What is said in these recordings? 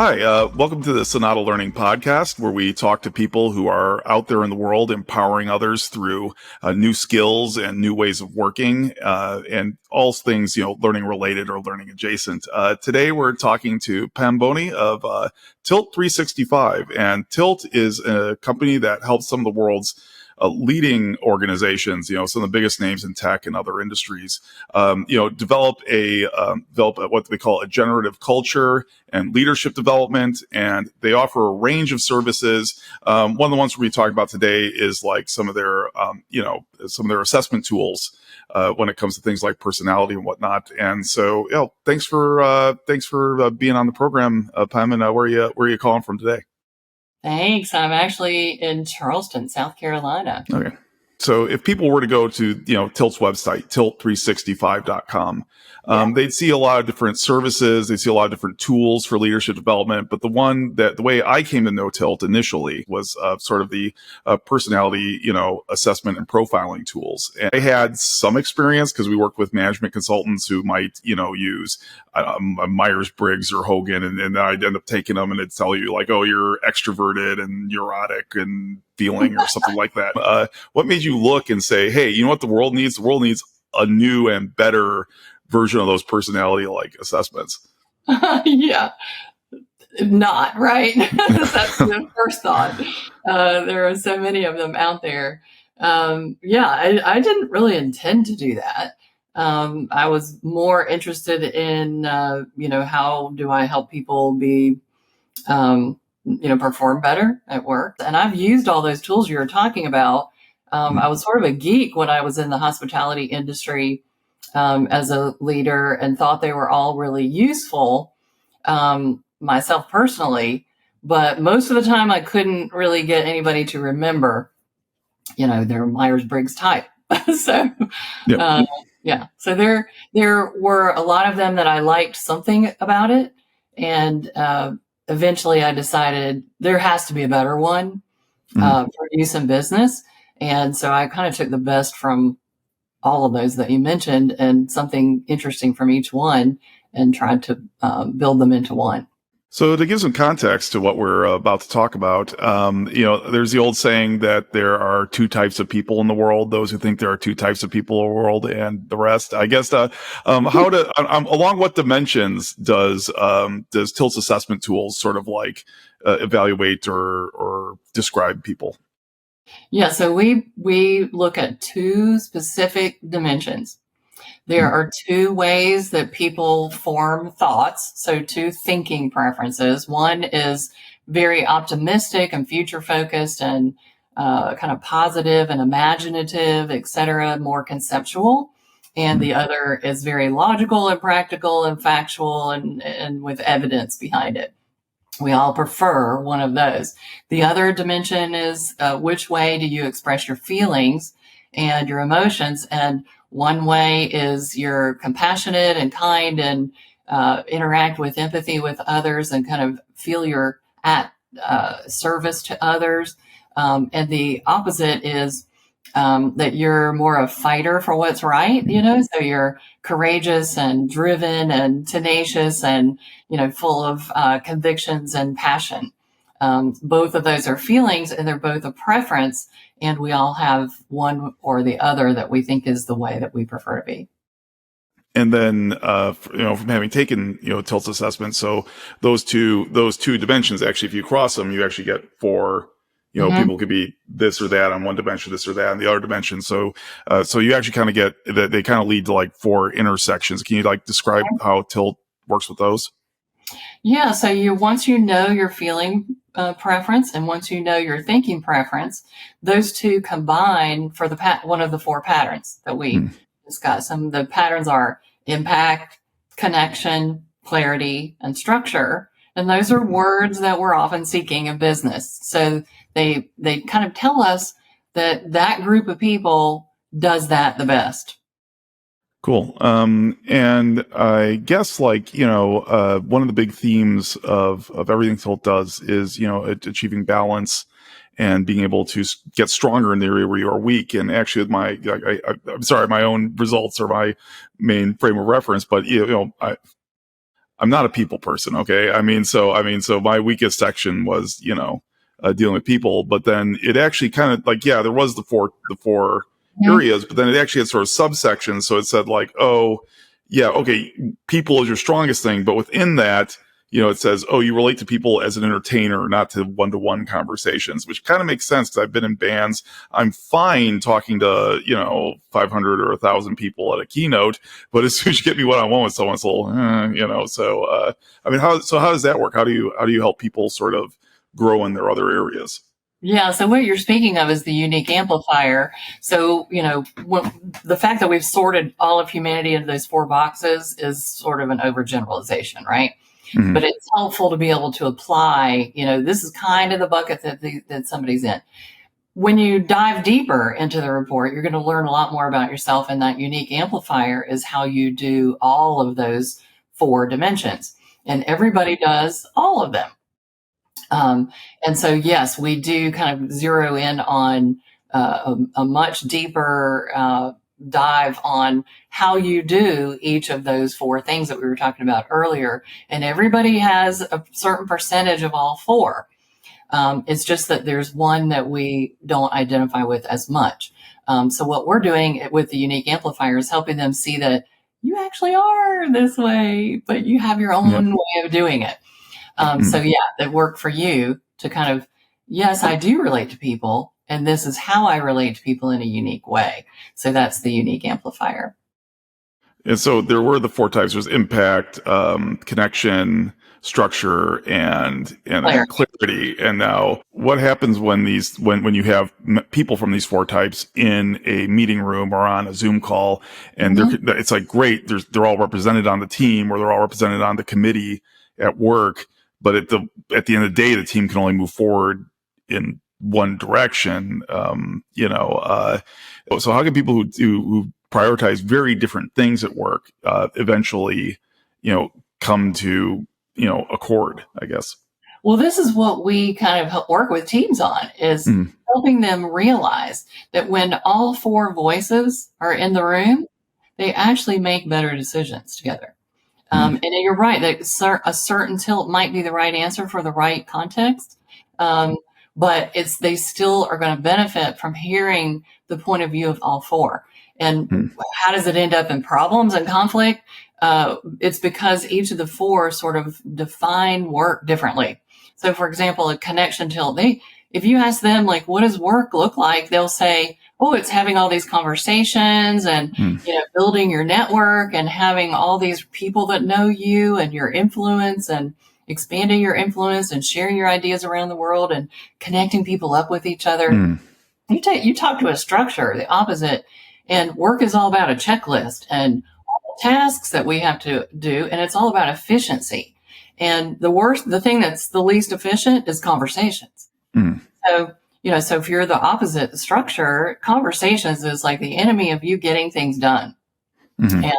Hi, welcome to the Sonata Learning Podcast, where we talk to people who are out there in the world empowering others through new skills and new ways of working, and all things, learning related or learning adjacent. Today, we're talking to Boney of Tilt 365, and Tilt is a company that helps some of the world's leading organizations, some of the biggest names in tech and other industries, develop what they call a generative culture and leadership development. And they offer a range of services. One of the ones we're going to be talking about today is like some of their assessment tools when it comes to things like personality and whatnot. And so, thanks for being on the program, Pam. And where are you calling from today? Thanks. I'm actually in Charleston, South Carolina. Okay. So if people were to go to, Tilt's website, tilt365.com, they'd see a lot of different services. They see a lot of different tools for leadership development. But the way I came to know Tilt initially was sort of the personality, assessment and profiling tools. And I had some experience because we worked with management consultants who might, use Myers-Briggs or Hogan, and I'd end up taking them and it'd tell you like, oh, you're extroverted and neurotic and feeling or something like that. What made you look and say, hey, you know what the world needs? The world needs a new and better version of those personality-like assessments. Yeah. Not, right? That's the first thought. There are so many of them out there. I didn't really intend to do that. I was more interested in, how do I help people be, perform better at work. And I've used all those tools you were talking about. I was sort of a geek when I was in the hospitality industry as a leader and thought they were all really useful, myself personally. But most of the time I couldn't really get anybody to remember, their Myers-Briggs type. So, Yep. So there were a lot of them that I liked something about it. And eventually I decided there has to be a better one for use in business. And so I kind of took the best from all of those that you mentioned and something interesting from each one and tried to build them into one. So to give some context to what we're about to talk about, there's the old saying that there are two types of people in the world: those who think there are two types of people in the world, and the rest. I guess along what dimensions does Tilt's assessment tools sort of like evaluate or describe people? Yeah, so we look at two specific dimensions. There are two ways that people form thoughts. So two thinking preferences. One is very optimistic and future focused and kind of positive and imaginative, et cetera, more conceptual. And the other is very logical and practical and factual and with evidence behind it. We all prefer one of those. The other dimension is which way do you express your feelings and your emotions? And one way is you're compassionate and kind and interact with empathy with others and kind of feel you're at service to others. And the opposite is that you're more a fighter for what's right, so you're courageous and driven and tenacious and, full of convictions and passion. Both of those are feelings and they're both a preference. And we all have one or the other that we think is the way that we prefer to be. And then, from having taken, Tilt's assessment, so those two dimensions, actually, if you cross them, you actually get four. People could be this or that on one dimension, this or that on the other dimension. So you actually kind of get that they kind of lead to like four intersections. Can you like describe how Tilt works with those? Yeah. So once you know your feeling preference and once you know your thinking preference, those two combine for one of the four patterns that we discuss. And the patterns are impact, connection, clarity, and structure. And those are words that we're often seeking in business. So they kind of tell us that group of people does that the best. Cool. And I guess one of the big themes of everything Tilt does is, achieving balance and being able to get stronger in the area where you are weak. And actually with my own results are my main frame of reference, but I'm not a people person. Okay. So my weakest section was, dealing with people, but then it actually kind of like, yeah, there was the four Mhm. areas, but then it actually had sort of subsections. So it said like, oh yeah, okay, people is your strongest thing, but within that, it says, oh, you relate to people as an entertainer, not to one-to-one conversations, which kind of makes sense because I've been in bands. I'm fine talking to, 500 or 1,000 people at a keynote, but as soon as you get me one-on-one with someone, it's a little, how does that work? How do you help people sort of grow in their other areas? Yeah, so what you're speaking of is the unique amplifier. So, the fact that we've sorted all of humanity into those four boxes is sort of an overgeneralization, right? But Mm-hmm. it's helpful to be able to apply, this is kind of the bucket that somebody's in. When you dive deeper into the report, you're going to learn a lot more about yourself, and that unique amplifier is how you do all of those four dimensions. And everybody does all of them. And so, yes, we do kind of zero in on a much deeper dive on how you do each of those four things that we were talking about earlier. And everybody has a certain percentage of all four. It's just that there's one that we don't identify with as much. So what we're doing with the unique amplifier is helping them see that you actually are this way, but you have your Yeah. own way of doing it. So Mm. yeah, that worked for you to kind of, yes, I do relate to people, and this is how I relate to people in a unique way. So that's the unique amplifier. And so there were the four types. There's impact, connection, structure, and I Claire. think clarity. And now, what happens when you have people from these four types in a meeting room or on a Zoom call, and Mhm. it's like great. They're all represented on the team, or they're all represented on the committee at work. But at the end of the day, the team can only move forward in one direction. So how can people who prioritize very different things at work eventually, come to accord, I guess? Well, this is what we kind of help work with teams on is Mm, helping them realize that when all four voices are in the room, they actually make better decisions together. mm, And you're right that a certain tilt might be the right answer for the right context, um, but they still are going to benefit from hearing the point of view of all four. And mm, how does it end up in problems and conflict? It's because each of the four sort of define work differently. So, for example, a connection tilt, if you ask them like, what does work look like? They'll say, oh, it's having all these conversations and mm, building your network and having all these people that know you and your influence and expanding your influence and sharing your ideas around the world and connecting people up with each other. mm, You talk to a structure, the opposite, and work is all about a checklist and all the tasks that we have to do, and it's all about efficiency. And the thing that's the least efficient is conversations. mm, So, so if you're the opposite structure, conversations is like the enemy of you getting things done. mm, And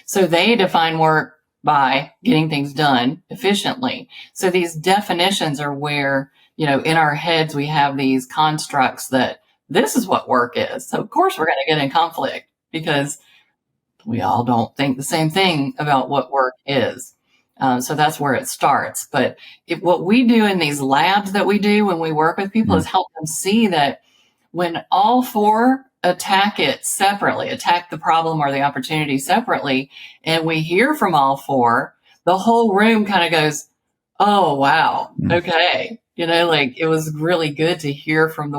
so they define work by getting things done efficiently. So these definitions are where, in our heads, we have these constructs that this is what work is. So of course we're going to get in conflict because we all don't think the same thing about what work is. So that's where it starts. But what we do in these labs that we do when we work with people mm, is help them see that when all four attack it separately, attack the problem or the opportunity separately, and we hear from all four, the whole room kind of goes, oh, wow. mm, Okay. Like it was really good to hear from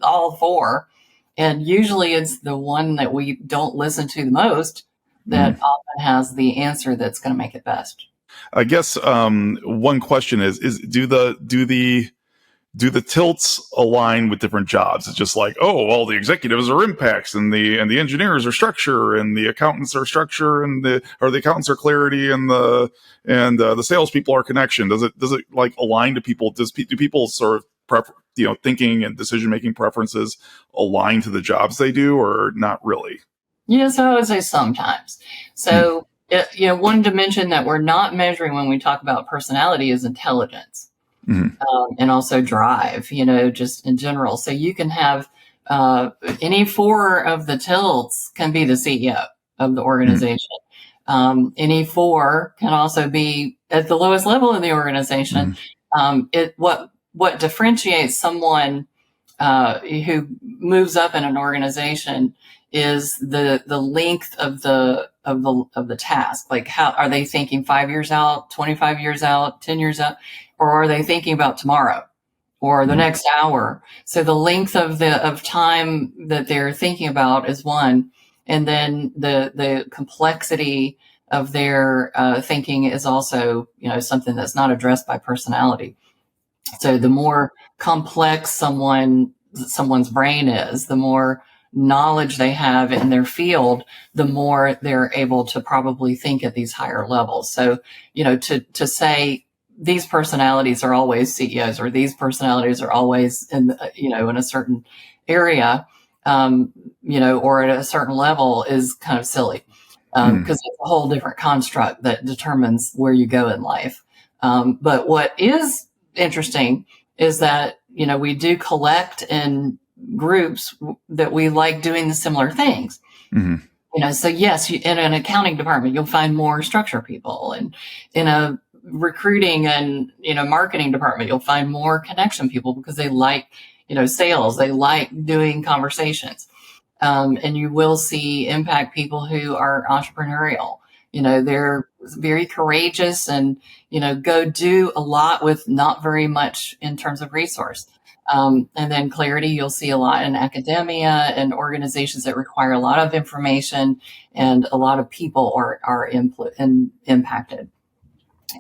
all four. And usually it's the one that we don't listen to the most that mm. often has the answer that's going to make it best. I guess one question is do the tilts align with different jobs? It's just like, oh, well, the executives are impacts, and the engineers are structure, and the accountants are structure, and the accountants are clarity, and the salespeople are connection. Does it like align to people? Do people sort of thinking and decision making preferences align to the jobs they do, or not really? Yes, I would say sometimes. Hmm. So, one dimension that we're not measuring when we talk about personality is intelligence. Mm-hmm. And also drive, just in general. So you can have any four of the tilts can be the CEO of the organization. Any four can also be at the lowest level in the organization. What differentiates someone who moves up in an organization is the length of the task. Like, how are they thinking 5 years out, 25 years out, 10 years out, or are they thinking about tomorrow or the next hour? So the length of time that they're thinking about is one, and then the complexity of their thinking is also, something that's not addressed by personality. So the more complex someone's brain is, the more knowledge they have in their field, the more they're able to probably think at these higher levels. So, to say these personalities are always CEOs, or these personalities are always in a certain area, or at a certain level, is kind of silly, because it's a whole different construct that determines where you go in life. But what is interesting is that, we do collect in groups that we like doing the similar things. So yes, in an accounting department, you'll find more structure people, and in a recruiting and, marketing department, you'll find more connection people, because they like, sales, they like doing conversations. And you will see impact people who are entrepreneurial. They're very courageous and, go do a lot with not very much in terms of resource. And then clarity, you'll see a lot in academia and organizations that require a lot of information, and a lot of people are impacted.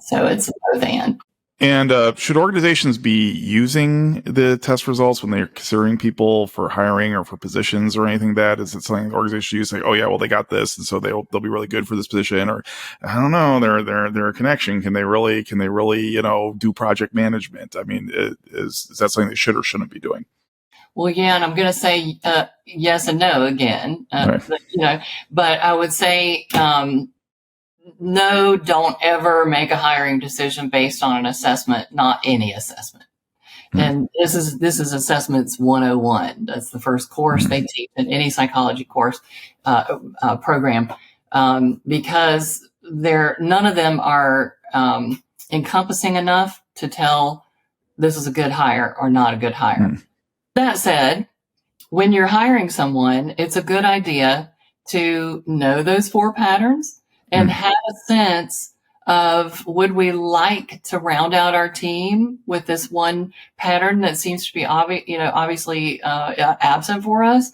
So it's both and. And should organizations be using the test results when they're considering people for hiring or for positions or anything? That is it something organizations use? Like, oh yeah, well they got this, and so they'll be really good for this position. Or I don't know, they're a connection. Can they really do project management? I mean, is that something they should or shouldn't be doing? Well, yeah, and I'm going to say yes and no again. Right. But I would say. No, don't ever make a hiring decision based on an assessment, not any assessment. And this is assessments 101. That's the first course they teach in any psychology course program, because none of them are encompassing enough to tell this is a good hire or not a good hire. That said, when you're hiring someone, it's a good idea to know those four patterns and have a sense of, would we like to round out our team with this one pattern that seems to be obviously absent for us?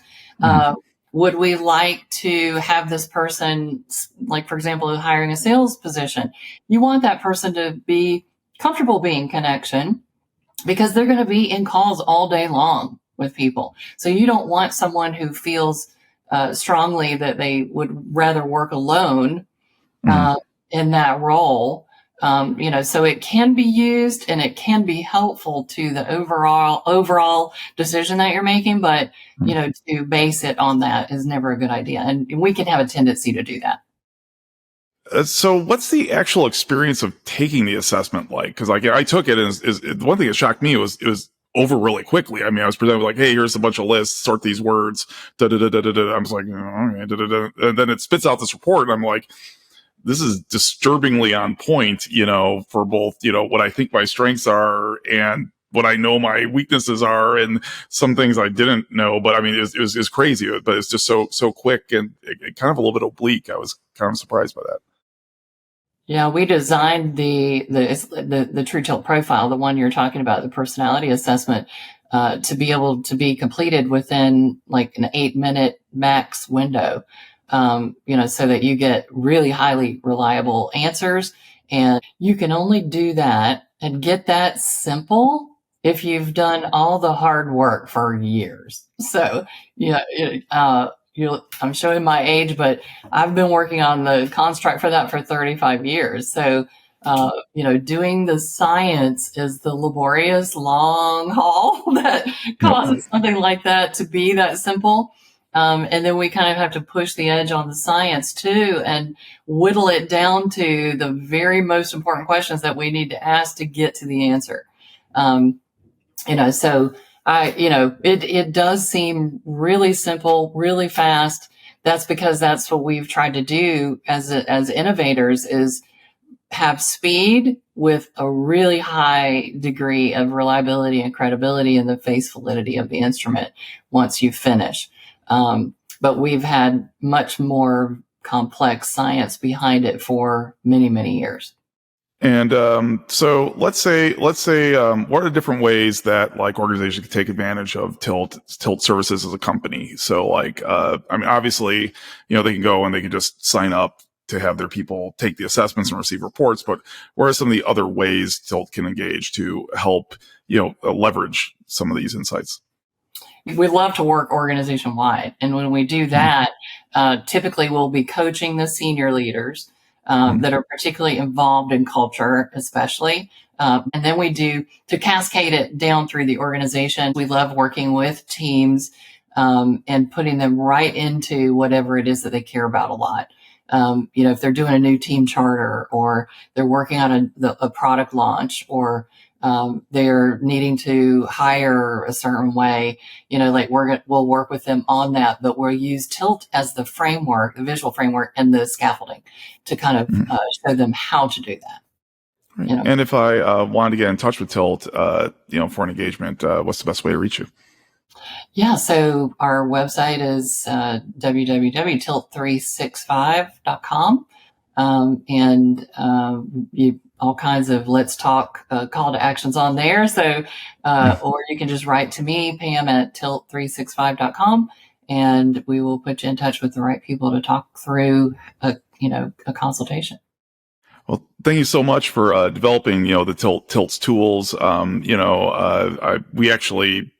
Would we like to have this person, like, for example, hiring a sales position? You want that person to be comfortable being connection, because they're going to be in calls all day long with people. So you don't want someone who feels strongly that they would rather work alone in that role. So it can be used and it can be helpful to the overall decision that you're making, but to base it on that is never a good idea. And we can have a tendency to do that. So what's the actual experience of taking the assessment like? Because I took it, and is one thing that shocked me was it was over really quickly. I mean, I was presented with like, hey, here's a bunch of lists, sort these words, da da da da da da. I was like, oh, okay, da da da, and then it spits out this report, and I'm like, this is disturbingly on point, for both, what I think my strengths are and what I know my weaknesses are, and some things I didn't know. But I mean, it was crazy, but it's just so quick, and it kind of a little bit oblique. I was kind of surprised by that. Yeah, we designed the True Tilt profile, the one you're talking about, the personality assessment, to be able to be completed within like an 8-minute max window. So that you get really highly reliable answers. And you can only do that and get that simple if you've done all the hard work for years. So, I'm showing my age, but I've been working on the construct for that for 35 years. So, doing the science is the laborious long haul that causes something like that to be that simple. And then we kind of have to push the edge on the science too, and whittle it down to the very most important questions that we need to ask to get to the answer. So it does seem really simple, really fast, That's because that's what we've tried to do as innovators is have speed with a really high degree of reliability and credibility in the face validity of the instrument once you finish. But we've had much more complex science behind it for many, many years. And so let's say, what are the different ways that like organizations can take advantage of Tilt services as a company? So like, I mean, obviously, they can go and they can just sign up to have their people take the assessments and receive reports. But what are some of the other ways Tilt can engage to help, leverage some of these insights? We love to work organization wide. And when we do that, typically we'll be coaching the senior leaders that are particularly involved in culture, especially. And then we do to cascade it down through the organization. We love working with teams and putting them right into whatever it is that they care about a lot. If they're doing a new team charter or they're working on a product launch or they're needing to hire a certain way, like we'll work with them on that, but we'll use Tilt as the framework, the visual framework and the scaffolding to kind of show them how to do that. Right. And if I wanted to get in touch with Tilt, for an engagement, what's the best way to reach you? Yeah, so our website is www.tilt365.com. And all kinds of let's talk call to actions on there. So, or you can just write to me, Pam at tilt365.com, and we will put you in touch with the right people to talk through a consultation. Well, thank you so much for developing, the Tilt's tools. We actually,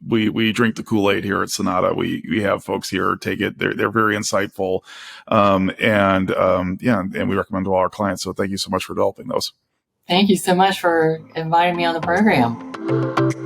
we drink the Kool-Aid here at Sonata. We have folks here take it. They're very insightful, and we recommend to all our clients. So thank you so much for developing those. Thank you so much for inviting me on the program.